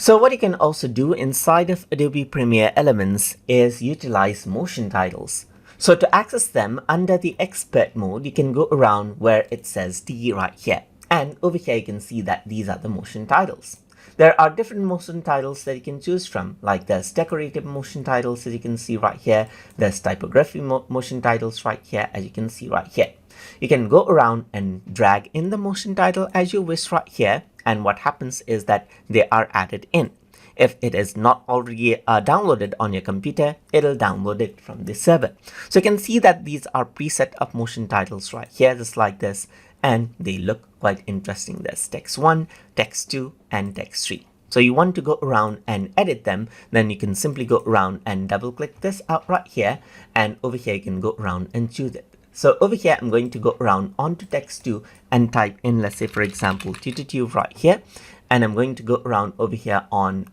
So what you can also do inside of Adobe Premiere Elements is utilize motion titles. So to access them under the expert mode, you can go around where it says D right here. And over here, you can see that these are the motion titles. There are different motion titles that you can choose from, like there's decorative motion titles as you can see right here. There's typography motion titles right here as you can see right here. You can go around and drag in the motion title as you wish right here. And what happens is that they are added in. If it is not already downloaded on your computer, it'll download it from the server. So you can see that these are preset of motion titles right here, just like this, and they look quite interesting. There's text 1, text 2, and text 3. So you want to go around and edit them, then you can simply go around and double click this out right here, and over here you can go around and choose it. So over here, I'm going to go around onto text 2 and type in, let's say, for example, TutorTube right here. And I'm going to go around over here on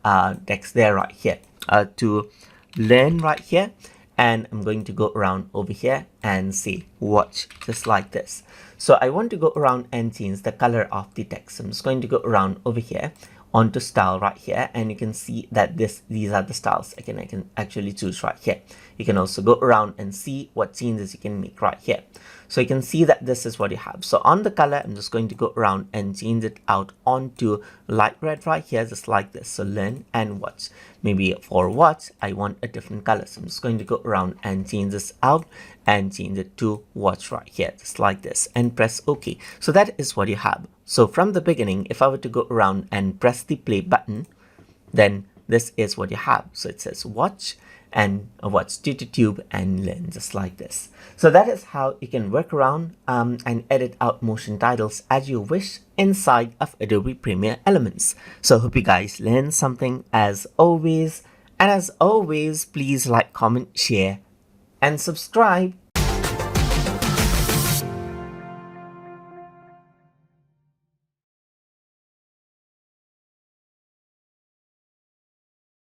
text there right here to learn right here. And I'm going to go around over here and say watch, just like this. So I want to go around and change the color of the text. I'm just going to go around over here onto style right here, and you can see that these are the styles I can actually choose right here. You can also go around and see what changes you can make right here. So you can see that this is what you have. So on the color, I'm just going to go around and change it out onto light red right here, just like this. So learn and watch. Maybe for watch, I want a different color. So I'm just going to go around and change this out and change it to watch right here, just like this, and press OK. So that is what you have. So from the beginning, if I were to go around and press the play button, then this is what you have. So it says watch and watch TutorTube and learn, just like this. So that is how you can work around and edit out motion titles as you wish inside of Adobe Premiere Elements. So hope you guys learned something as always. And as always, please like, comment, share, and subscribe.